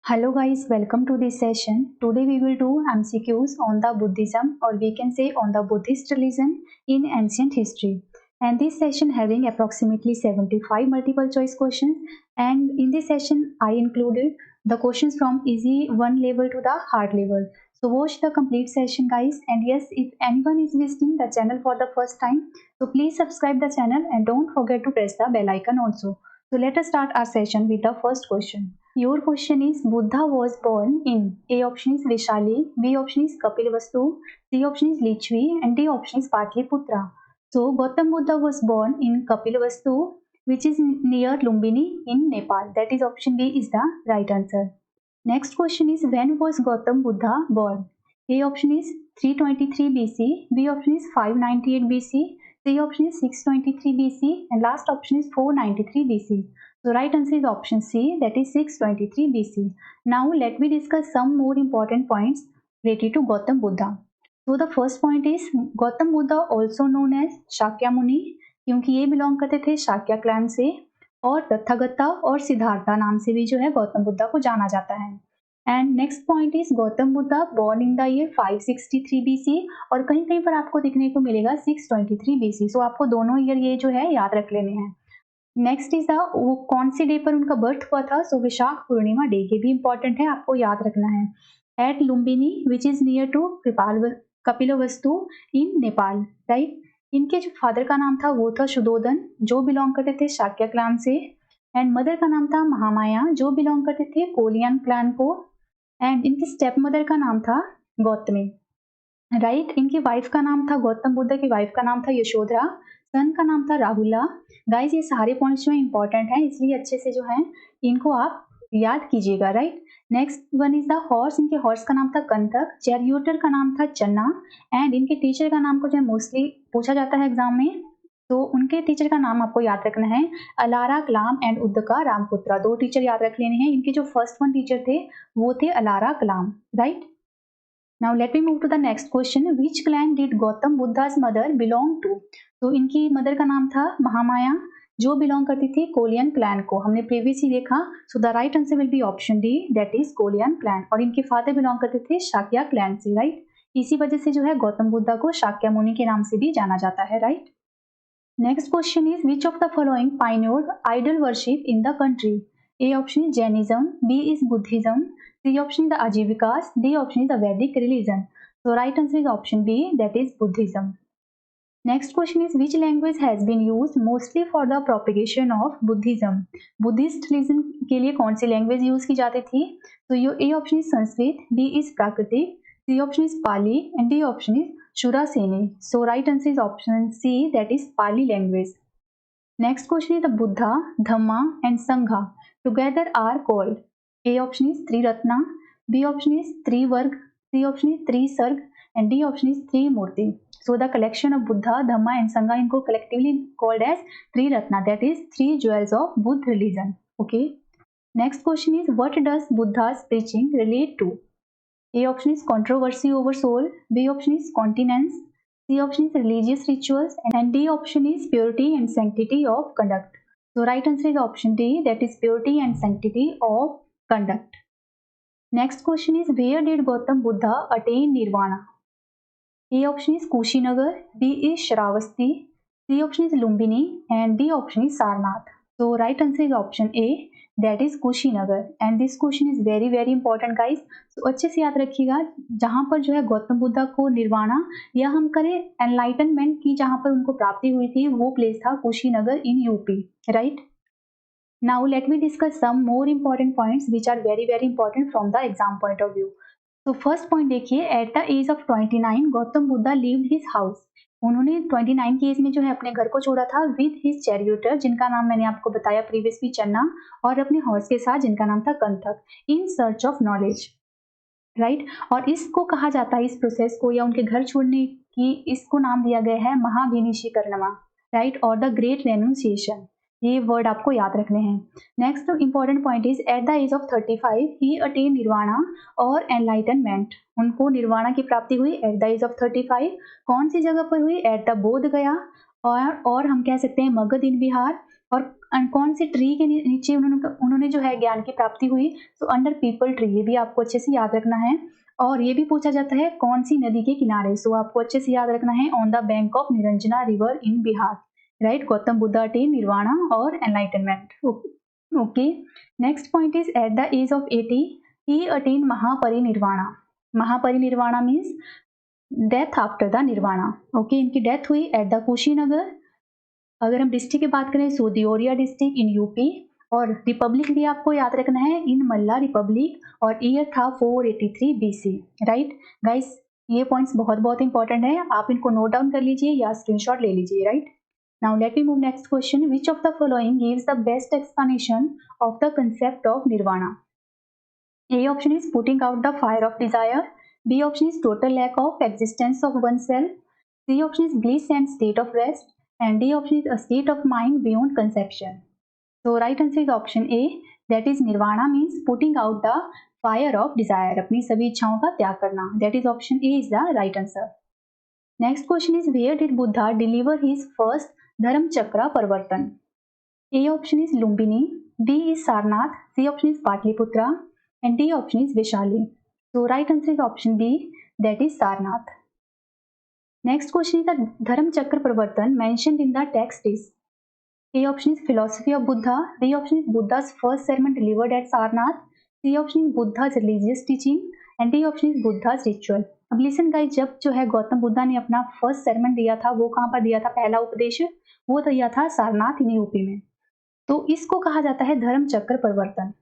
Hello guys, welcome to this session. Today we will do MCQs on the Buddhism, or we can say on the Buddhist religion in ancient history. And this session having approximately 75 multiple choice questions, and in this session I included the questions from easy one level to the hard level. So watch the complete session guys, and yes, if anyone is visiting the channel for the first time, so please subscribe the channel and don't forget to press the bell icon also. So let us start our session with the first question. Your question is Buddha was born in A option is Vishali, B option is Kapilavastu, C option is Lichvi, and D option is Patliputra. So Gautam Buddha was born in Kapilavastu, which is near Lumbini in Nepal. That is option B is the right answer. Next question is when was Gautam Buddha born? A option is 323 BC, B option is 598 BC, C option is 623 BC, and last option is 493 BC. So right answer is option C, that is 623 BC. Now let me discuss some more important points related to Gautam Buddha. So the first point is Gautam Buddha also known as Shakya मुनि, क्योंकि ये belong करते थे Shakya clan से, और तथागता और सिद्धार्था नाम से भी जो है गौतम बुद्धा को जाना जाता है. And next point is Gautam Buddha born in the year 563 BC, और कहीं कहीं पर आपको देखने को मिलेगा 623 BC. सो आपको दोनों ईयर ये जो है याद रख लेने हैं. नेक्स्ट इज वो कौन से डे पर उनका बर्थ हुआ था. सो विशाख पूर्णिमा डे, ये भी इंपॉर्टेंट है, आपको याद रखना है. At Lumbini which is near to Kapilavastu in Nepal, right. इनके जो फादर का नाम था वो था शुद्धोदन, जो बिलोंग करते थे शाक्य क्लैन से. एंड मदर का नाम था महामाया, जो बिलोंग करते थे कोलियन क्लैन को. एंड इनकी स्टेप मदर का नाम था गौतमी, राइट. इनकी वाइफ का नाम था, गौतम बुद्ध की वाइफ का नाम था यशोधरा, सन का नाम था राहुला. गाइज ये सारे पॉइंट्स जो है इंपॉर्टेंट हैं, इसलिए अच्छे से जो है इनको आप याद कीजिएगा, right. Next one is the horse. इनके हॉर्स का नाम था कंथक, चैरियोटर का नाम था चन्ना, एंड इनके टीचर का नाम को जो है मोस्टली पूछा जाता है एग्जाम में, तो उनके टीचर का नाम आपको याद रखना है अलारा कलाम एंड उद्दका रामपुत्रा. दो टीचर याद रख लेने हैं. इनके जो फर्स्ट वन टीचर थे वो थे Alara Kalama, right. Now let me move to the next question. Which clan did Gautam Buddha's mother belong to. तो इनकी मदर का नाम था महामाया, जो बिलोंग करती थी कोलियन क्लैन को. हमने प्रीवियस ही देखा. So the right answer will be option D, that is Koliyan clan. और इनके फादर बिलोंग करते थे शाक्या क्लैन से, राइट. इसी वजह से जो है गौतम बुद्धा को शाक्या मुनि के नाम से भी जाना जाता है, right. Next question is which of the following pioneered idol worship in the country. A option is Jainism, B is Buddhism, C option is the Ajivikas, D option is the Vedic religion. So right answer is option B, that is Buddhism. Next question is which language has been used mostly for the propagation of Buddhism. Buddhist religion के लिए कौन सी language use की जाती थी. तो your A option is Sanskrit, B is Prakrit, C option is Pali, and D option is Shauraseni. So right answer is option C, that is Pali language. Next question is the Buddha, Dhamma and Sangha together are called. A option is Triratna, B option is Trivarga, C option is Trisarga, and D option is Trimurti. So the collection of Buddha, Dhamma and Sangha इनको collectively called as Triratna, that is three jewels of Buddha religion. Okay. Next question is what does Buddha's preaching relate to. A option is controversy over soul, B option is continence, C option is religious rituals, and D option is purity and sanctity of conduct. So right answer is option D, that is purity and sanctity of conduct. Next question is where did Gautam Buddha attain nirvana. A option is Kushinagar, B is Shravasti, C option is Lumbini, and D option is Sarnath. So right answer is option A, that is Kushinagar. And this question is very very important guys. So अच्छे से याद रखिएगा, जहाँ पर जो है गौतम बुद्धा को निर्वाणा या हम करें एनलाइटनमेंट की जहाँ पर उनको प्राप्ति हुई थी, वो प्लेस था Kushinagar in UP, right. Now let me discuss some more important points which are very very important from the exam point of view. तो फर्स्ट पॉइंट देखिए, at the age of 29 Gautam Buddha leaved his house. उन्होंने 29 की as में जो है अपने घर को छोड़ा था विद हिज चैरियोटर, जिनका नाम मैंने आपको बताया प्रीवियसली चन्ना, और अपने हॉर्स के साथ जिनका नाम था Kanthaka, in search of knowledge, right. और इसको कहा जाता है, इस प्रोसेस को या उनके घर छोड़ने की, इसको नाम दिया गया है महाविनिशीकरणमा, राइट, और द ग्रेट रेनुंसिएशन. ये वर्ड आपको याद रखने हैं. Next important point is at the age of 35 he attain nirvana और एनलाइटनमेंट. उनको निर्वाणा की प्राप्ति हुई एट द एज ऑफ 35. कौन सी जगह पर हुई, एट द बोध गया, और हम कह सकते हैं मगध इन बिहार, और कौन से ट्री के नीचे उन्होंने जो है ज्ञान की प्राप्ति हुई, तो अंडर पीपल ट्री, ये भी आपको अच्छे से याद रखना है। और ये भी पूछा जाता है कौन सी नदी के किनारे, सो आपको अच्छे से याद रखना है on the bank of Niranjana river in Bihar, right. Gautam Buddha attain nirvana और enlightenment. Okay, next point is at the age of 80 he attain Mahaparinirvana. Mahaparinirvana means death after the nirvana. Okay, इनकी डेथ हुई एट द कुशीनगर। अगर हम डिस्ट्रिक्ट की बात करें so Deoria district in UP, और republic भी आपको याद रखना है इन मल्ला रिपब्लिक, और ईयर था 483 बीसी, राइट गाइस। ये पॉइंट्स बहुत बहुत इंपॉर्टेंट है, आप इनको नोट डाउन कर लीजिए या स्क्रीनशॉट ले लीजिए, right. Now let me move next question. Which of the following gives the best explanation of the concept of nirvana? A option is putting out the fire of desire. B option is total lack of existence of oneself. C option is bliss and state of rest. And D option is a state of mind beyond conception. So right answer is option A, that is nirvana means putting out the fire of desire, अपनी सभी इच्छाओं का त्याग करना. That is option A is the right answer. Next question is where did Buddha deliver his first Dharam Chakra Parvartan? A option is Lumbini, B is Sarnath, C option is Patliputra, and D option is Vaishali. So right answer is option B, that is Sarnath. Next question is the Dharam Chakra Parvartan mentioned in the text is A option is philosophy of Buddha, B option is Buddha's first sermon delivered at Sarnath, C option is Buddha's religious teaching, and D option is Buddha's ritual. अब listen guys, जब जो है गौतम बुद्धा ने अपना first sermon दिया था वो कहाँ पर दिया था? पहला उपदेश वो दिया था सारनाथ इन यूपी में। तो इसको कहा जाता है धर्म चक्र परिवर्तन,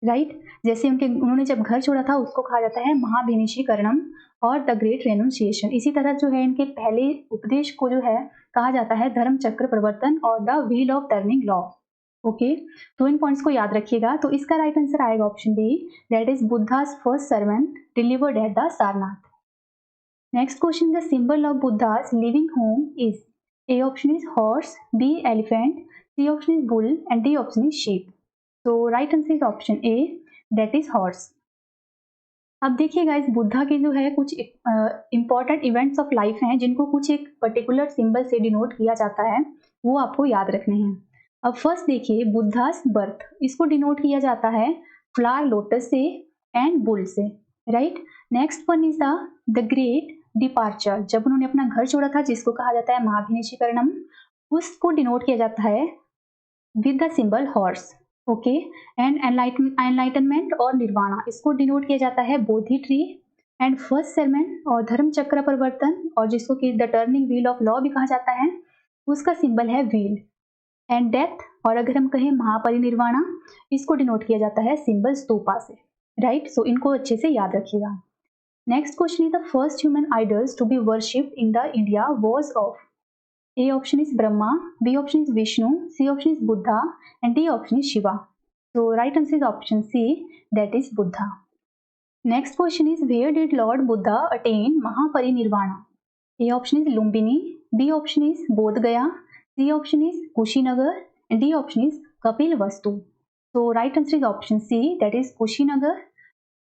राइट। जैसे उन्होंने जब घर छोड़ा था उसको कहा जाता है महाभिनिशीकरणम और द ग्रेट रेनुंसिएशन। इसी तरह जो है इनके पहले उपदेश को जो है कहा जाता है धर्म चक्र परिवर्तन और the wheel of turning law. Okay, तो इन पॉइंट्स को याद रखिएगा। तो इसका राइट आंसर आएगा option B, that is Buddha's first sermon delivered at the Sarnath. Next question, the symbol of Buddha's living home is A option is horse, B elephant, C option is bull, and D option is sheep. तो right answer is option A, that is horse. अब देखिए guys, Buddha के जो है कुछ important events of life हैं जिनको कुछ एक पर्टिकुलर सिंबल से डिनोट किया जाता है, वो आपको याद रखने हैं। अब फर्स्ट देखिए बुद्धास बर्थ, इसको डिनोट किया जाता है फ्लावर लोटस से एंड बुल से, right. Next one is the great departure, जब उन्होंने अपना घर छोड़ा था जिसको कहा जाता है महाभिनिशीकरणम, उसको डिनोट किया जाता है with the symbol horse. Okay, and enlightenment और निर्वाणा, इसको डिनोट किया जाता है बोधि ट्री। एंड फर्स्ट सर्मन और धर्म चक्र परिवर्तन, और जिसको कि the turning wheel of law भी कहा जाता है, उसका सिंबल है व्हील। एंड डेथ, और अगर हम कहें महापरिनिर्वाणा, इसको डिनोट किया जाता है सिंबल स्तूपा से, राइट। सो इनको अच्छे से याद रखिएगा। Next question is the first human idols to be worshipped in the India was of A option is Brahma, B option is Vishnu, C option is Buddha, and D option is Shiva. So right answer is option C, that is Buddha. Next question is where did Lord Buddha attain Mahaparinirvana? A option is Lumbini, B option is Bodh Gaya, C option is Kushinagar, and D option is Kapilvastu. So right answer is option C, that is Kushinagar.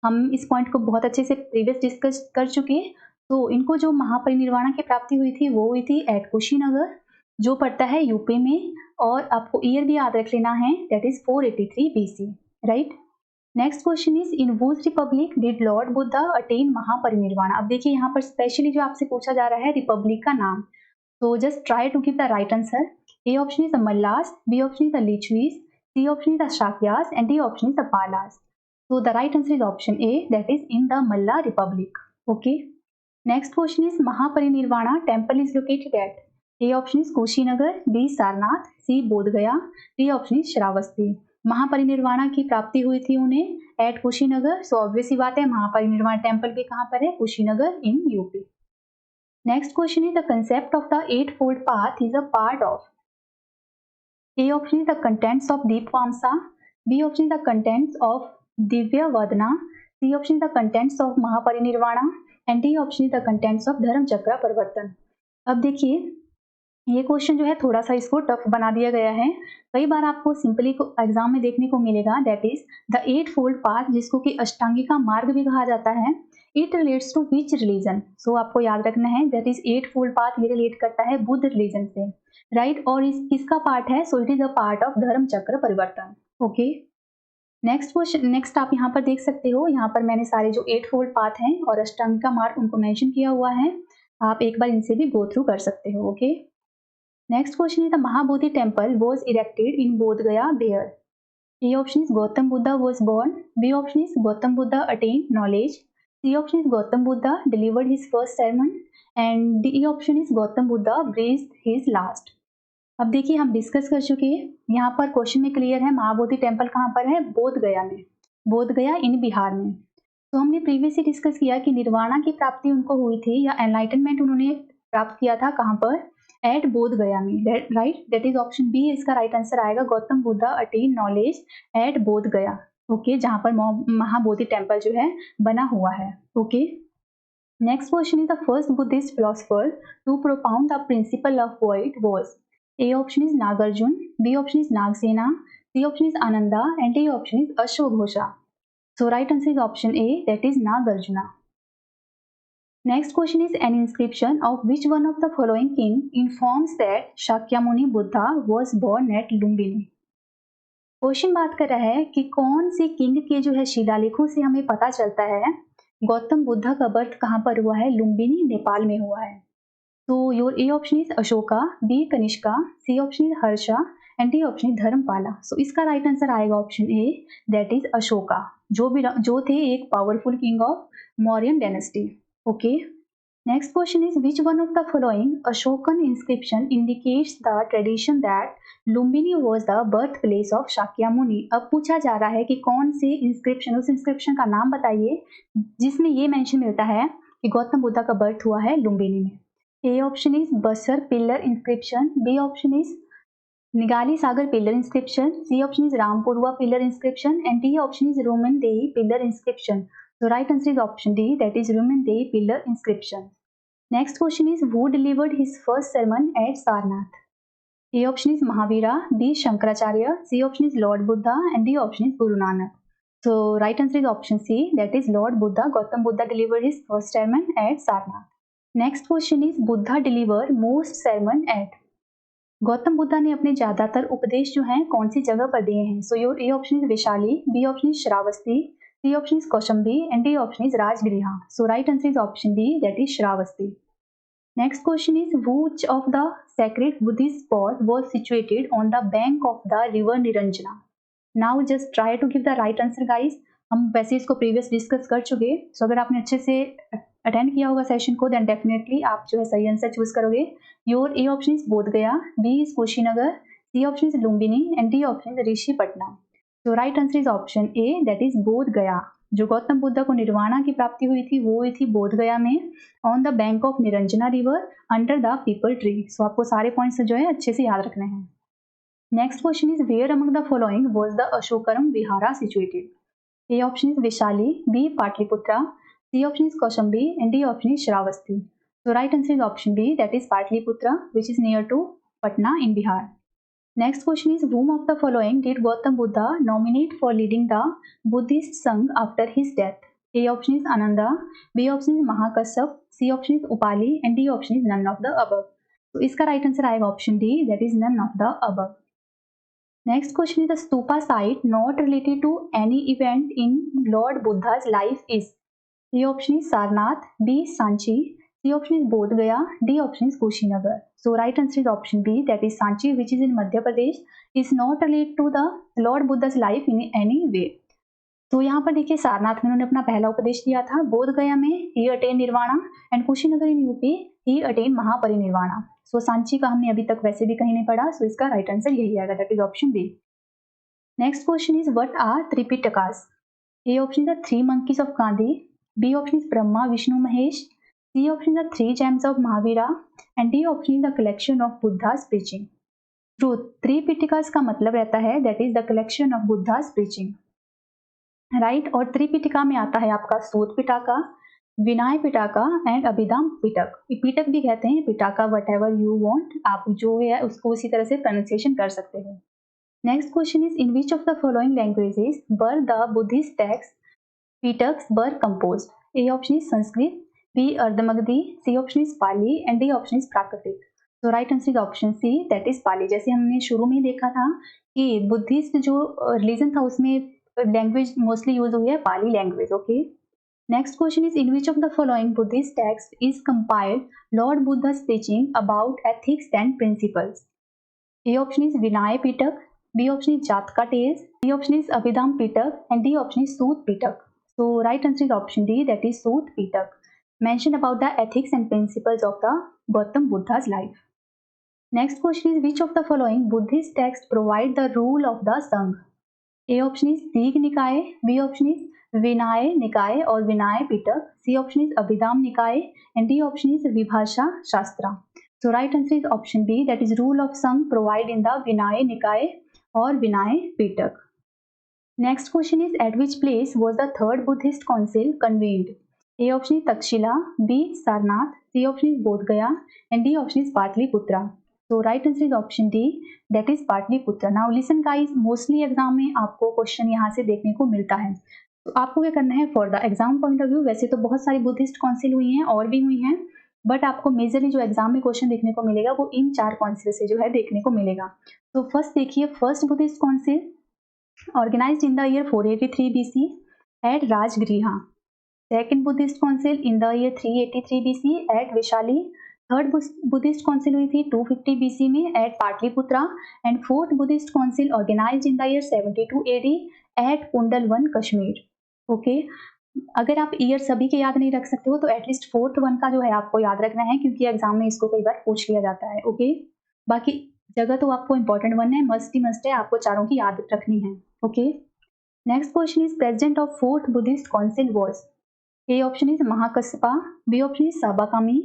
हम इस point को बहुत अच्छे से previous discuss कर चुके हैं। तो इनको जो महापरिनिर्वाणा की प्राप्ति हुई थी वो हुई थी एट कुशीनगर, जो पड़ता है यूपी में, और आपको ईयर भी याद रख लेना है, that is 483 BC, right. Next question is in वुच Republic did Lord Buddha attain Mahaparinirvana? अब देखिए यहाँ पर स्पेशली जो आपसे पूछा जा रहा है रिपब्लिक का नाम, तो just try to give the right answer. A option is the Mallas, B option is the Lichchhavis, C option is the Shakyas, and D option is the Palas. So the right answer is option A, that is in the Malla Republic. Okay. Next question is Mahaparinirvana temple is located at A option is Kushinagar, B Sarnath, C Bodh Gaya, D option is Shravasti. Mahaparinirvana की प्राप्ति हुई थी उन्हें at Kushinagar, so obvious ही बात है Mahaparinirvana temple भी कहाँ पर है? Kushinagar in UP. Next question is the concept of the eightfold path is a part of A option is the contents of Deep Vamsa, B option is the contents of Divyavadana, C option is the contents of Mahaparinirvana, and D option is the contents of Dharma Chakra परिवर्तन। अब देखिए ये question जो है थोड़ा सा इसको tough बना दिया गया है। कई बार आपको सिंपली को एग्जाम में देखने को मिलेगा, that is the eightfold path, जिसको कि अष्टांगिका मार्ग भी कहा जाता है। It relates to which religion? So आपको याद रखना है that is eightfold path, ये रिलेट करता है बुद्ध रिलीजन से। राइट, और इस किसका पार्ट है? So it is a part of Dharma Chakra परिवर्तन। ओके, नेक्स्ट क्वेश्चन, नेक्स्ट आप यहाँ पर देख सकते हो, यहाँ पर मैंने सारे जो 8 फोल्ड पाथ हैं और अष्टांगिका मार्ग उनको मेंशन किया हुआ है, आप एक बार इनसे भी गो थ्रू कर सकते हो। Okay, next question is the Mahabodhi temple was erected in Bodh Gaya where? A option is Gautam Buddha was born. B option is Gautam Buddha attained knowledge. C option is Gautam Buddha delivered his first sermon. And D option is Gautam Buddha breathed his last. अब देखिए हम discuss कर चुके हैं, यहाँ पर question में clear है, महाबोधि टेम्पल कहाँ पर है? बोध गया में, बोध गया इन बिहार में। तो हमने प्रीवियसली डिस्कस किया कि निर्वाणा की प्राप्ति उनको हुई थी या एनलाइटनमेंट उन्होंने प्राप्त किया था कहाँ पर? एट बोध गया में, right, that is option B इसका राइट आंसर आएगा। Gautam Buddha attain knowledge at Bodh Gaya. Okay, जहाँ पर महाबोधि टेम्पल जो है बना हुआ है। Okay, next question is the first Buddhist philosopher to propound the principle of void was? A option is Nagarjuna, B option is Nagasena, C option is Ananda and D option is अश्वघोषा। So right answer is option A, that is Nagarjuna. Next question is an inscription of which one of the following king informs that Shakyamuni Buddha was born at Lumbini? Question बात कर रहा है कि कौन से king के जो है शिलालेखों से हमें पता चलता है गौतम बुद्धा का बर्थ कहाँ पर हुआ है? लुम्बिनी, नेपाल में हुआ है। तो your A option is Ashoka, B Kanishka, C option is Harsha and D option is Dharmapala. So इसका राइट आंसर आएगा option A, that is Ashoka, जो थे एक powerful king of Mauryan dynasty. Okay, next question is which one of the following Ashokan inscription indicates the tradition that Lumbini was the birth place of Shakyamuni? अब पूछा जा रहा है कि कौन से इंस्क्रिप्शन, उस इंस्क्रिप्शन का नाम बताइए जिसमें ये मेंशन मिलता है कि गौतम बुद्धा का बर्थ हुआ है लुम्बिनी में। A option is Basar pillar inscription, B option is Nigali Sagar pillar inscription, C option is Rampurva pillar inscription and D option is Rummindei pillar inscription. So right answer is option D, that is Roman Day pillar inscription. Next question is who delivered his first sermon at Sarnath? A option is Mahavira, B Shankaracharya, C option is Lord Buddha and D option is Guru Nanak. So right answer is option C, that is Lord Buddha. Gautam Buddha delivered his first sermon at Sarnath. Next question is Buddha delivered most sermon at? Gautam Buddha ने अपने ज्यादातर उपदेश जो हैं कौन सी जगह पर दिए हैं? So your A option is Vaishali, B option is Shravasti, C option is Kaushambi and D option is Rajgriha. So right answer is option B, that is Shravasti. Next question is which of the sacred Buddhist spot was situated on the bank of the river Niranjana? Now just try to give the right answer guys. हम वैसे इसको previous discuss कर चुके, सो अगर आपने अच्छे से attend किया होगा सेशन को देन डेफिनेटली आप जो है सही आंसर चूज करोगे। Your A option is Bodh Gaya, B is Kushinagar, C option is Lumbini and D option is Rishipattanam. तो right answer is option A, that is Bodh Gaya. जो गौतम बुद्धा को निर्वाणा की प्राप्ति हुई थी वो हुई थी बोध गया में, on the bank of Niranjana river under the peepal tree. So आपको सारे पॉइंट्स जो है अच्छे से याद रखने हैं। Next question is where among the following was the Ashokaram vihara situated? A option is Vishali, B Pataliputra, C option is Kaushambi and D option is Shravasti. So right answer is option B, that is Patliputra, which is near to Patna in Bihar. Next question is whom of the following did Gautam Buddha nominate for leading the Buddhist Sangh after his death? A option is Ananda, B option is Mahakasyap, C option is Upali and D option is none of the above. तो इसका right answer आएगा option D, that is none of the above. Next question is the stupa site not related to any event in Lord Buddha's life is? A option is Sarnath, B Sanchi, C option is Bodh Gaya, D option is Kushinagar. So right answer is option B, that is Sanchi, which is in Madhya Pradesh, is not related to the Lord Buddha's life in any way. तो यहाँ पर देखिए सारनाथ में उन्होंने अपना पहला उपदेश दिया था, बोध गया में he attain nirvana and Kushinagar in UP he attain Mahaparinirvana. So Sanchi का हमने अभी तक वैसे भी कहीं नहीं पढ़ा, सो इसका राइट आंसर यही आएगा, that is option B. Next question is what are Tripitakas? A option is the three monkeys of Gandhi, B option is Brahma Vishnu Mahesh, C option is the three gems of Mahavira and D option is the collection of Buddha's preaching. Truth, त्रिपिटकास का मतलब रहता है that is the collection of Buddha's preaching, right? और त्रिपिटका में आता है आपका सूत पिटका, विनय Pitaka and Abhidhamma पिटक। पिटक भी कहते हैं, पिटका whatever you want, आप जो है उसको उसी तरह से प्रोनाउंसिएशन कर सकते हो। Next question is in which of the following languages were the Buddhist text पिटक्स were composed? A option is Sanskrit, B Ardhamagadi, C option is Pali and D option is Prakritic. तो right answer is option C, that is Pali. जैसे हमने शुरू में देखा था कि Buddhist जो रिलीजन था उसमें लैंग्वेज मोस्टली यूज हुई है Pali language. Okay, next question is in which of the following Buddhist text is compiled lord Buddha's teaching about ethics and principles? A option is Vinaya Pitak, B option is Jatka Tales, C option is Abhidham Pitak, and D option is Sut Pitak. So right answer is option D, that is Sut Pitak. Mention about the ethics and principles of the Gautam Buddha's life. Next question is which of the following Buddhist texts provide the rule of the Sangha? A option is Dig Nikaya, B option is Vinaya Nikaya or Vinaya Pitak, C option is Abhidham Nikaya, and D option is Vibhasha Shastra. So right answer is option B, that is rule of Sangha provided in the Vinaya Nikaya or Vinaya Pitak. Next question is at which place was the third Buddhist council convened? A option is Takshila, B Sarnath, C option is Bodh Gaya, and D option is Patliputra. So right answer is option D, that is Patliputra. Now listen guys, mostly exam में आपको question यहाँ से देखने को मिलता है, तो आपको क्या करना है for the exam point of view. वैसे तो बहुत सारी बुद्धिस्ट काउंसिल हुई हैं और भी हुई हैं, बट आपको मेजरली जो एग्जाम में क्वेश्चन देखने को मिलेगा वो इन 4 काउंसिल से जो है देखने को मिलेगा। तो फर्स्ट देखिए, first Buddhist council organized in the year 483 BC at Rajgriha. Second Buddhist Council in the year 383 BC at Vishali. Third Buddhist council हुई थी 250 BC में at Pataliputra, and fourth Buddhist council organised in the year 72 AD at Kundalvan Kashmir. Okay, अगर आप year सभी के याद नहीं रख सकते हो तो एटलीस्ट फोर्थ वन का जो है आपको याद रखना है, क्योंकि एग्जाम में इसको कई बार पूछ लिया जाता है। ओके, बाकी जगह तो आपको इंपॉर्टेंट वन है, मस्ट ही मस्ट है, आपको चारों की याद रखनी है। Okay, next question is president of fourth Buddhist council was? A option is Mahakassapa, B option is Sabakami,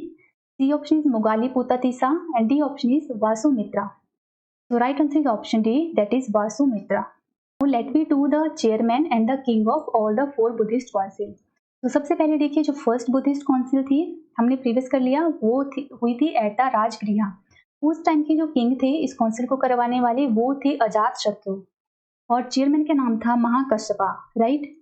C option is Moggaliputtatissa, and D option is Vasumitra. So right answer is option D, that is Vasumitra. Now let me do the chairman and the king of all the 4 Buddhist council. तो सबसे पहले देखिए जो first Buddhist council थी हमने previous कर लिया, वो हुई थी एट द राजगृह। उस टाइम के जो किंग थे इस काउंसिल को करवाने वाले वो थे अजात शत्रु, और चेयरमैन का नाम था महाकश्यपा। राइट,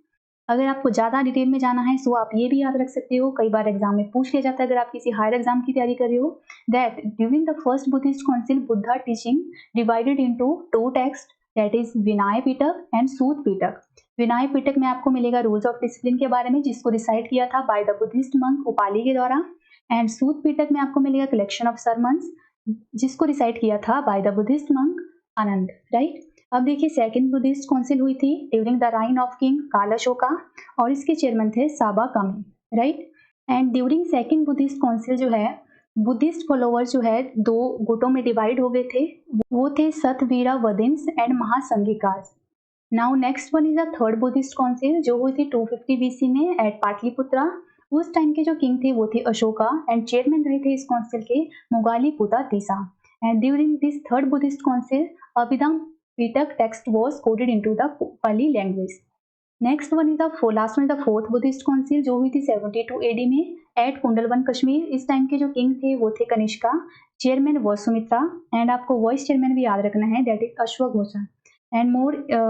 अगर आपको ज़्यादा डिटेल में जाना है सो आप ये भी याद रख सकते हो, कई बार एग्जाम में पूछ लिया जाता है अगर आप किसी हायर एग्जाम की तैयारी कर रहे हो, that during the first Buddhist council Buddha teaching divided into 2 text, that is Vinaya Pitaka and Sutta Pitaka. Vinaya Pitaka में आपको मिलेगा रूल्स ऑफ डिसिप्लिन के बारे में, जिसको रिसाइट किया था by the Buddhist monk Upali के द्वारा, एंड सूत पिटक में आपको मिलेगा कलेक्शन ऑफ सरमन्स, जिसको रिसाइट किया था by the Buddhist monk Anand. Right, अब देखिए सेकंड बुद्धिस्ट काउंसिल हुई थी during the reign of king काल अशोका, और इसके चेयरमैन थे साबा कामी। Right, and during second Buddhist council जो है बुद्धिस्ट फॉलोअर्स जो है 2 गुटों में डिवाइड हो गए थे, वो थे Sthaviravadins and Mahasanghikas. Now next one is the third Buddhist council जो हुई थी 250 BC में एट पाटलिपुत्रा। उस टाइम के जो किंग थे वो थे अशोका, एंड चेयरमैन रहे थे इस काउंसिल के Moggaliputtatissa. And during this third Buddhist council Abhidhamma Pitak text was coded into the Pali language. Next one is the last one is the fourth Buddhist council जो हुई थी 72 AD में एट कुंडलवन कश्मीर। इस टाइम के जो किंग थे वो थे कनिष्का, चेयरमैन वासुमित्रा, एंड आपको वाइस चेयरमैन भी याद रखना है, दैट इज अश्वघोषा। And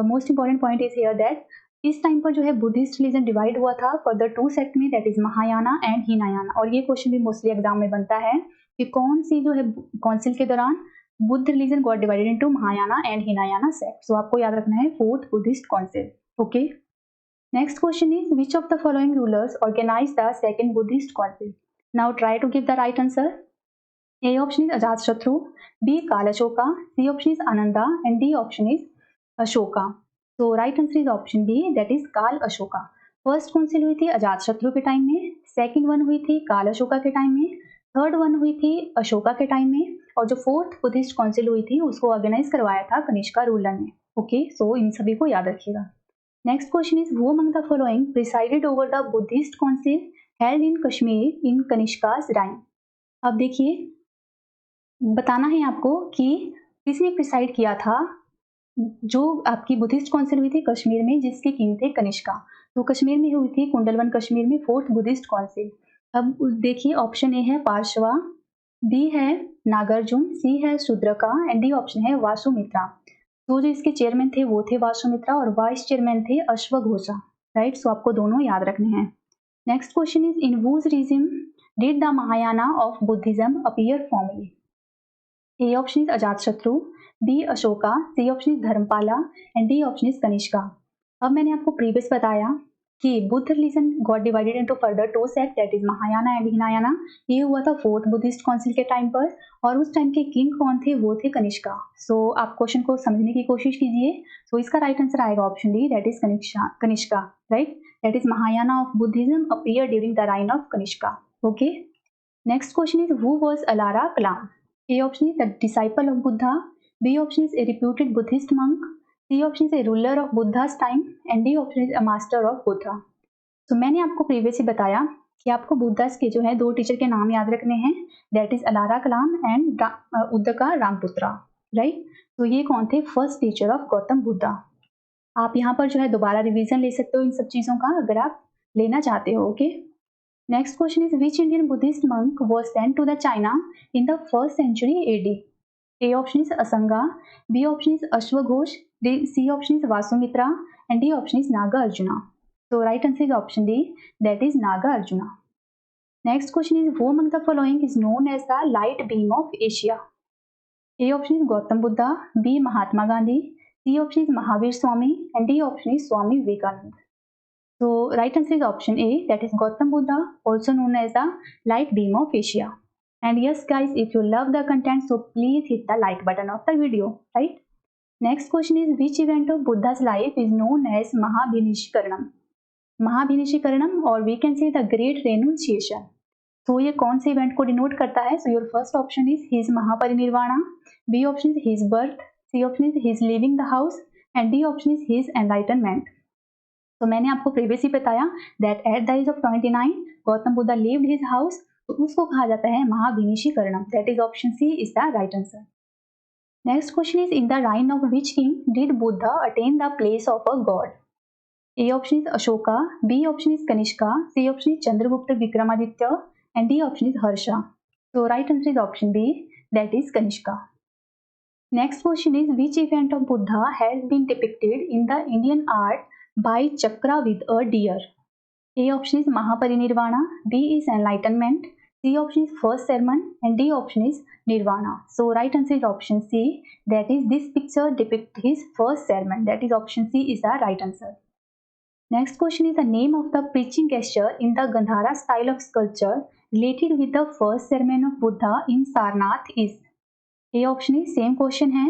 most important point is here that इस टाइम पर जो है बुद्धिस्ट रिलीजन डिवाइड हुआ था फॉर द 2 सेक्ट में, that is Mahayana and Hinayana. और ये क्वेश्चन भी मोस्टली एग्जाम में बनता है कि कौन सी जो है काउंसिल के दौरान Buddha religion got divided into Mahayana and Hinayana sect. So आपको याद रखना है fourth Buddhist council. Okay, next question is which of the following rulers organise the second Buddhist council? Now try to give the right answer. A option is Ajatashatru, B Kalashoka, C option is Ananda, and D option is Ashoka. So right answer is option B, that is Kalashoka. First council हुई थी अजात शत्रु के time में, second one हुई थी काल अशोका के टाइम में, थर्ड वन हुई थी अशोका के टाइम में, और जो फोर्थ बुद्धिस्ट काउंसिल हुई थी उसको ऑर्गेनाइज करवाया था कनिष्का रूलर ने। ओके, सो इन सभी को याद रखिएगा। Next question is who among the following presided over the Buddhist council held in Kashmir in Kanishka's reign? अब देखिए बताना है आपको कि किसने प्रिसाइड किया था जो आपकी बुद्धिस्ट काउंसिल हुई थी कश्मीर में, जिसके किंग थे कनिष्का। तो कश्मीर में हुई थी कुंडलवन कश्मीर में फोर्थ बुद्धिस्ट काउंसिल। अब देखिए ऑप्शन ए है पार्शवा, बी है नागार्जुन, सी है शूद्रका, एंड डी ऑप्शन है वासुमित्रा। तो जो इसके चेयरमैन थे वो थे वासुमित्रा और वाइस चेयरमैन थे अश्वघोषा। राइट, सो आपको दोनों याद रखने हैं। Next question is in whose region did the Mahayana of Buddhism appear formally? A option is Ajatashatru, B Ashoka, C option is Dharmapala and D option is Kanishka. अब मैंने आपको प्रीवियस बताया कि Buddha religion got divided into further two sect that is Mahayana and Hinayana. ये हुआ था fourth Buddhist council के time पर और उस टाइम के किंग कौन थे, वो थे कनिष्का। सो आप क्वेश्चन को समझने की कोशिश कीजिए। सो इसका राइट आंसर आएगा option D, that is Kanishka, right. That is Mahayana of Buddhism appear during the reign of Kanishka. Okay, next question is who was ALARA Kalam. A option is the disciple of Buddha, B option is a reputed Buddhist monk, C option is a ruler of Buddha's time and D option is a master of Buddha. तो मैंने आपको previously बताया कि आपको Buddhas के जो है दो टीचर के नाम याद रखने हैं, that is Alara Kalama and Uddaka Ramaputta, right. तो ये कौन थे, first teacher of Gautama Buddha. आप यहाँ पर जो है दोबारा रिवीजन ले सकते हो इन सब चीज़ों का अगर आप लेना चाहते हो। Okay, next question is which Indian Buddhist monk was sent to the China in the 1st century AD? A option is Asanga, B option is Ashwaghosh, C option is Vasumitra and D option is Naga Arjuna. So right answer is option D, that is Naga Arjuna. Next question is who among the following is known as the light beam of Asia? A option is Gautam Buddha, B Mahatma Gandhi, C option is Mahavir Swami and D option is Swami Vivekananda. So right answer is option A, that is Gautam Buddha, also known as the light beam of Asia. And yes guys, if you love the content, so please hit the like button of the video, right? Next question is which event of Buddha's life is known as Mahabhinishikaranam? Mahabhinishikaranam, or we can say the Great Renunciation. तो ये कौन से event को denote करता है? So your first option is his Mahaparinirvana, B option is his birth, C option is his leaving the house and D option is his enlightenment. तो मैंने आपको प्रीवियसली बताया that at the age of 29 Gautam Buddha lived his house, तो उसको कहा जाता है Mahabhinishkramana, that is option C is the right answer. Next question is in the reign of which king did Buddha attain the place of a god? A option is Ashoka, B option is Kanishka, C option is Chandragupta Vikramaditya and D option is Harsha. So right answer is option B, that is Kanishka. Next question is which event of Buddha has been depicted in the Indian art by Chakra with a deer? A option is Mahaparinirvana, B is enlightenment, C option is first sermon and D option is nirvana. So right answer is option C, that is this picture depicts his first sermon, that is option C is the right answer. Next question is the name of the preaching gesture in the Gandhara style of sculpture related with the first sermon of Buddha in Sarnath is? A option is same question है,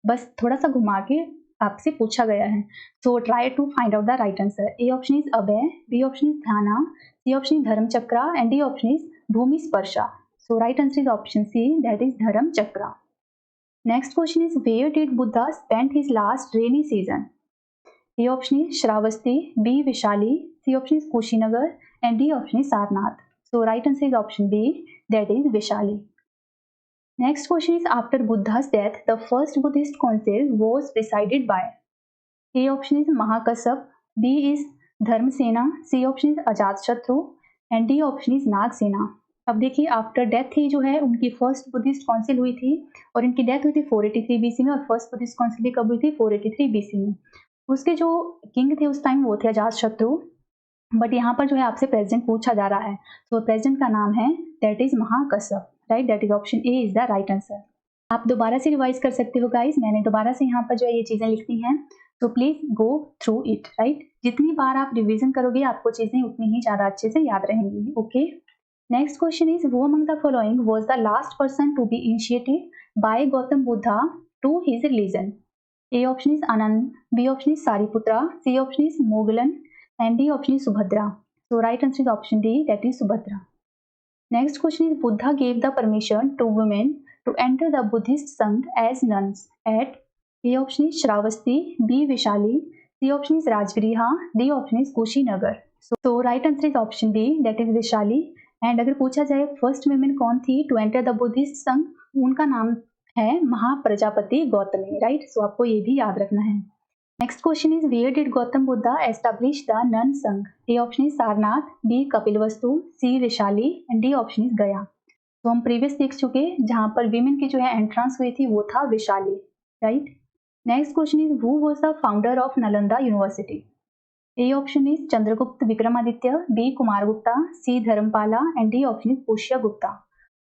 बस थोड़ा सा घुमा के आपसे पूछा गया है। So try to find out the right answer. A option is Abhaya, B option is Dhyana, C option is Dharma Chakra and D option is Bhumi Sparsha. So right answer is option C, that is Dharma Chakra. Next question is where did Buddha spend his last rainy season? A option is Shravasti, B Vaishali, C option is Kushinagar and D option is Sarnath. So right answer is option B, that is Vishali. Next question is after Buddha's death, the first Buddhist council was presided by? A option is Mahakasap, B is Dharmasena, C option is Ajatashatru and D option is Nagsena. अब देखिए after death ही जो है उनकी first Buddhist council हुई थी और इनकी death हुई थी 483 बीसी में और फर्स्ट बुद्धिस्ट काउंसिल कब हुई थी 483 बीसी में। उसके जो किंग थे उस टाइम वो थे अजातशत्रु, बट यहाँ पर जो है आपसे प्रेसिडेंट पूछा जा रहा है, तो प्रेसिडेंट का नाम है that is Mahakashyap, right, that is option A is the right answer. आप दोबारा से रिवाइज कर सकते हो गाइस, मैंने दोबारा से यहाँ पर जो है ये चीज़ें लिखी हैं, तो please go through it, right. जितनी बार आप रिविजन करोगे आपको चीज़ें उतनी ही ज़्यादा अच्छे से याद रहेंगी। Okay, next question is who among the following was the last person to be initiated by Gautama Buddha to his religion? A option is Ananda, B option is Sariputta, C option is Moggallana and D option is Subhadra. So right answer is option D, that is Subhadra. Next question is Buddha gave the permission to women to enter the Buddhist Sangh as nuns at? A option is Shravasti, B Vishali, C option is Rajgriha, D option is Kushinagar. So right answer is option B, that is Vishali. And अगर पूछा जाए first women कौन थी to enter the Buddhist Sangh, उनका नाम है Mahaprajapati Gautami, right. सो आपको ये भी याद रखना है। Next question is where did Gautam Buddha establish the nun Sangh? A option is Sarnath, B Kapilvastu, C Vishali and D option is Gaya. तो हम प्रीवियस देख चुके जहाँ पर विमेन की जो है एंट्रेंस हुई थी वो था Vaishali, right. Next question is who was the founder of Nalanda university? A option is Chandragupta Vikramaditya, B Kumaragupta, C Dharmapala and D option is Pushyagupta.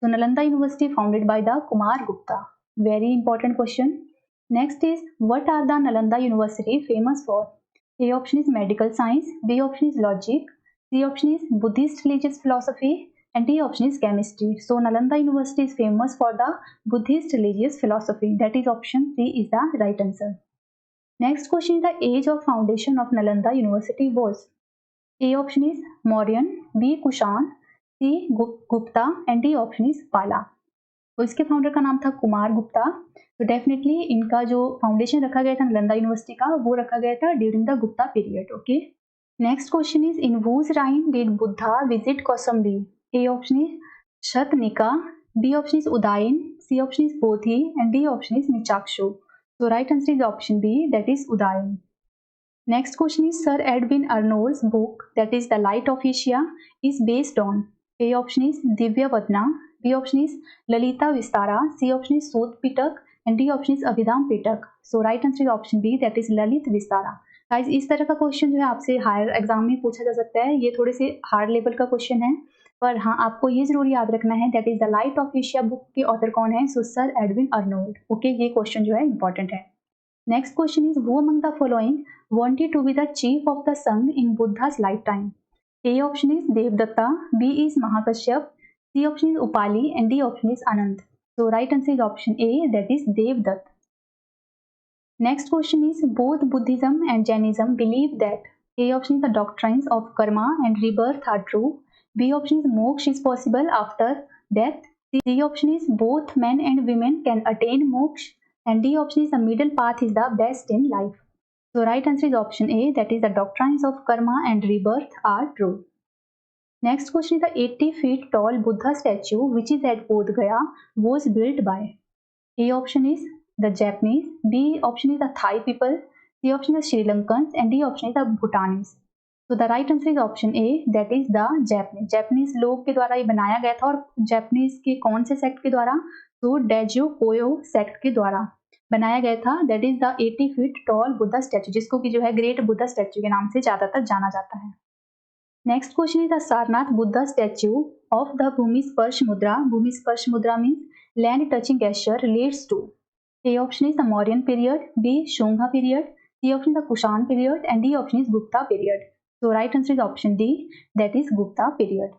So Nalanda University founded by the Kumar Gupta. Very important question. Next is, what are the Nalanda University famous for? A option is medical science, B option is logic, C option is Buddhist religious philosophy, and D option is chemistry. So Nalanda University is famous for the Buddhist religious philosophy. That is option C is the right answer. Next question is, the age of foundation of Nalanda University was? A option is Mauryan, B Kushan, C Gupta, and D option is Pala. तो इसके founder का नाम था कुमार गुप्ता. तो definitely इनका जो foundation रखा गया था नालंदा यूनिवर्सिटी का, वो रखा गया था during the Gupta period. Okay. Next question is, in whose reign did Buddha visit Kaushambi? A option is Shatnika, B option is Udayin, C option is Bodhi, and D option is Nichakshu. So right answer is option B, that is Udayin. Next question is, Sir Edwin Arnold's book, that is The Light of Asia, is based on? A option is Divya Vadna, B option is Lalita Vistara, C option is Sod Pitak, and D option is Abhidham Pitak. So right answer is option B, that is Lalit Vistara. Guys, इस तरह का question जो है आपसे higher exam में पूछा जा सकता है. ये थोड़े से हार्ड लेवल का क्वेश्चन है, पर हाँ आपको ये जरूर याद रखना है that is the light of Asia book के ऑथर कौन है? So sir Edwin Arnold. Okay, ये क्वेश्चन जो है इंपॉर्टेंट है. Next question is, who among the following wanted to be the chief of the Sangh in Buddha's lifetime? A option is Devdatta, B is Mahakashyap, C option is Upali, and D option is Anand. So right answer is option A, that is Devdutt. Next question is, both Buddhism and Jainism believe that A option is the doctrines of karma and rebirth are true, B option is moksha is possible after death, C option is both men and women can attain moksha, and D option is the middle path is the best in life. So right answer is option A, that is the doctrines of karma and rebirth are true. Next question is, the 80 feet tall Buddha statue which is at Bodh Gaya was built by? A option is the Japanese, B option is the Thai people, C option is Sri Lankans, and D option is the Bhutanese. So the right answer is option A, that is the Japanese. Japanese लोग के द्वारा ये बनाया गया था, और Japanese के कौन से सेक्ट के द्वारा? तो डेजो कोयो सेक्ट के द्वारा बनाया गया था. That is the 80 feet tall Buddha statue, जिसको कि जो है ग्रेट बुद्धा स्टैचू के नाम से ज्यादातर जाना जाता है. Next question is, the Sarnath Buddha statue of the Bhumi Sparsha Mudra. Bhumi Sparsha Mudra means land touching gesture relates to? A option is the Mauryan period, B Shunga period, C option the Kushan period, and D option is Gupta period. So right answer is option D, that is Gupta period.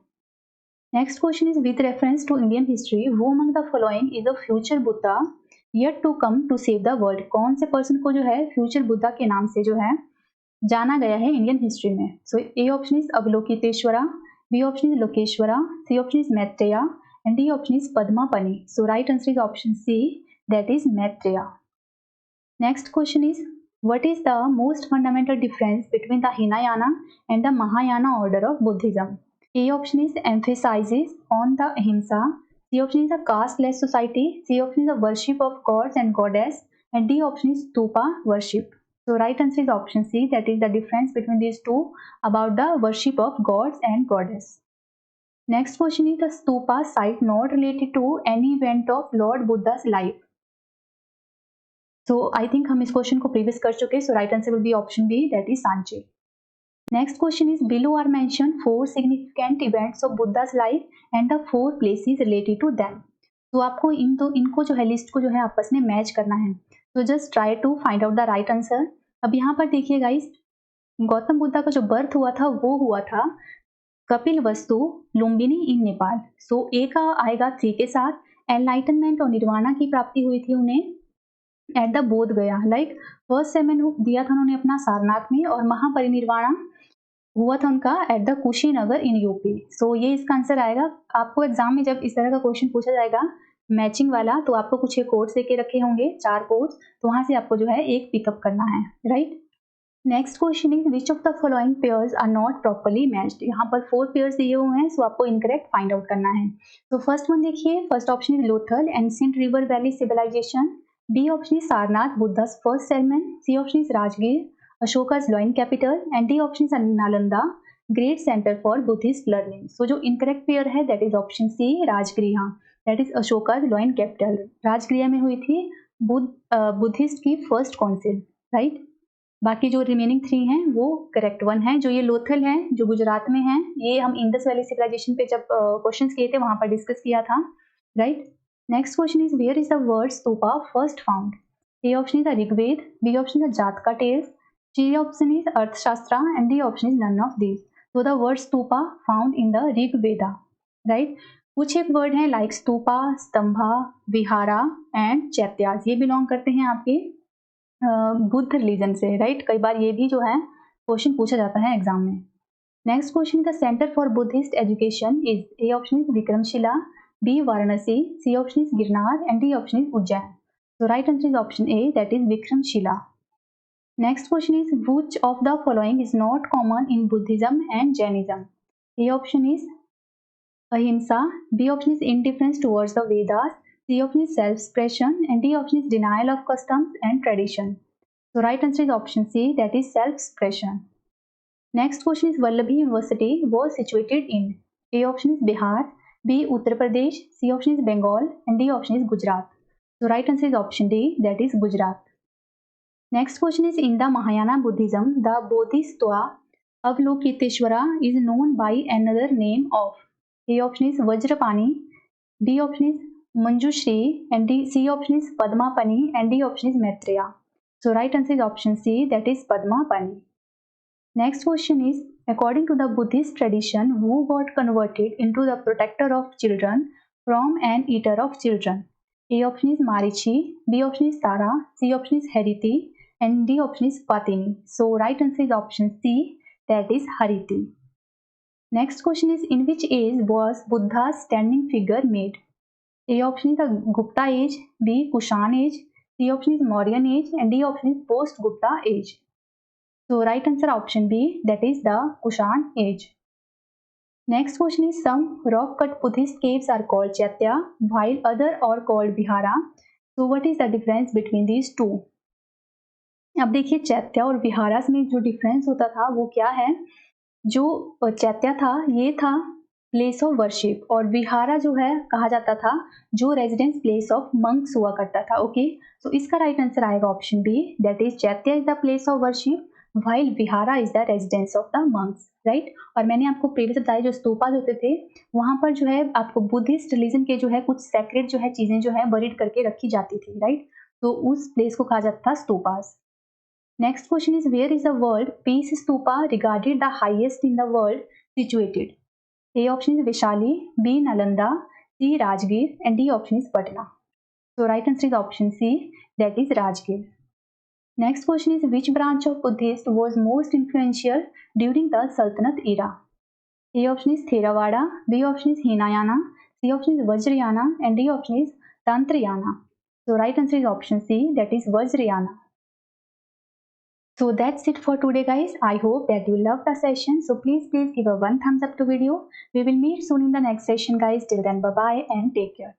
Next question is, with reference to Indian history, who among the following is a future Buddha yet to come to save the world? कौन से person को जो है future Buddha के नाम से जो है जाना गया है इंडियन हिस्ट्री में? So A option is Avalokiteshvara, B option is Lokeshvara, C option is Maitreya, and D option is Padmapani. So right answer is option C, that is Maitreya. Next question is, what is the most fundamental difference between the Hinayana and the Mahayana order of Buddhism? A option is emphasizes on the ahimsa, C option is a casteless society, C option is a worship of gods and goddess, and D option is stupa worship. So right answer is option C, that is the difference between these two about the worship of gods and goddess. Next question is, the stupa site not related to any event of Lord Buddha's life? So I think हम इस question को previous कर चुके, so right answer will be option B, that is Sanchi. Next question is, below are mentioned 4 significant events of Buddha's life and the 4 places related to them. तो आपको इनको जो है लिस्ट को जो है आपस में मैच करना है. So just try to find out the right answer. अब यहाँ पर देखिए गाइस, गौतम बुद्धा का जो बर्थ हुआ था वो हुआ था कपिल वस्तु लुम्बिनी इन नेपाल. सो ए का आएगा 3 के साथ. एनलाइटनमेंट और निर्वाणा की प्राप्ति हुई थी उन्हें एट द बोध गया, लाइक फर्स्ट सेमेन दिया था उन्होंने अपना सारनाथ में, और महापरिनिर्वाण हुआ था उनका at the Kushinagar in UP. So ये इसका आंसर आएगा. आपको एग्जाम में जब इस तरह का क्वेश्चन पूछा जाएगा मैचिंग वाला, तो आपको कुछ एक कोड्स देके रखे होंगे, 4 कोड्स, तो वहां से आपको जो है एक पिकअप करना है, right. Next question is, which of the following pairs are not properly matched. यहाँ पर 4 पेयर्स दिए हुए हैं, सो आपको इनकरेक्ट फाइंड आउट करना है. तो फर्स्ट वन देखिए, first option is Lothal ancient river valley civilisation, B option is Sarnath, Buddha's first sermon, C option is Rajgir, Ashoka's loin capital, and D option is Nalanda, great center for Buddhist learning. So जो incorrect pair है that is option C, Rajgriha, that is Ashoka's loin capital. Rajgriha में हुई थी Buddhist की first council, right. बाकी जो remaining 3 हैं वो करेक्ट वन है. जो ये लोथल है जो गुजरात में है, ये हम इंडस वैली सिविलाइजेशन पे जब क्वेश्चंस किए थे वहां पर डिस्कस किया था. right? Next question is, where is the word stupa first found? A option is the Rigved, B option is the Jatka tales, C option is Arthashastra, and D option is none of these. So the word stupa found in the Rig Veda, right? कुछ एक word हैं like stupa, स्तंभा, vihara and चैत्यास, ये belong करते हैं आपके Buddha religion से, right? कई बार ये भी जो है क्वेश्चन पूछा जाता है एग्जाम में. Next question, the centre for Buddhist education is, A option is Vikramshila, B Varanasi, C option is Girnar and D option is Ujjain. So right answer is option A, that is Vikramshila. Next question is, which of the following is not common in Buddhism and Jainism? A option is ahimsa, B option is indifference towards the Vedas, C option is self-expression, and D option is denial of customs and tradition. So right answer is option C, that is self-expression. Next question is, Vallabhi University was situated in, A option is Bihar, B Uttar Pradesh, C option is Bengal, and D option is Gujarat. So right answer is option D, that is Gujarat. Next question is, in the Mahayana Buddhism, the Bodhisattva Avalokiteshvara is known by another name of, A option is Vajrapani, B option is Manjushri, and C option is Padmapani, and D option is Maitreya. So right answer is option C, that is Padmapani. Next question is, according to the Buddhist tradition, who got converted into the protector of children from an eater of children? A option is Marichi, B option is Tara, C option is Hariti, and D option is Patini. So right answer is option C, that is Hariti. Next question is, in which age was Buddha's standing figure made? A option is the Gupta age, B Kushan age, C option is Mauryan age, and D option is post-Gupta age. So right answer option B, that is the Kushan age. Next question is, some rock-cut Buddhist caves are called Chaitya, while other are called Vihara. So what is the difference between these two? अब देखिए, चैत्या और विहारा में जो difference होता था वो क्या है, जो चैत्या था ये था प्लेस ऑफ वर्शिप, और विहारा जो है कहा जाता था जो रेजिडेंस प्लेस ऑफ मंक्स हुआ करता था. ओके, तो इसका राइट आंसर आएगा option B, that is chaitya is the place of worship while vihara is the residence of the monks, right? और मैंने आपको प्रीवियस बताया जो स्तूपाज होते थे वहां पर जो है आपको बुद्धिस्ट रिलीजन के जो है कुछ सेक्रेट जो है चीजें जो है बरीड करके रखी जाती थी, राइट? तो उस प्लेस को कहा जाता था stupas. Next question is, where is the world peace stupa regarded the highest in the world situated? A option is Vishali, B Nalanda, C Rajgir, and D option is Patna. So right answer is option C, that is Rajgir. Next question is, which branch of Buddhist was most influential during the Sultanate era? A option is Theravada, B option is Hinayana, C option is Vajrayana, and D option is Tantrayana. So right answer is option C, that is Vajrayana. So that's it for today guys. I hope that you loved the session. So please give a one thumbs up to video. We will meet soon in the next session guys. Till then, bye bye and take care.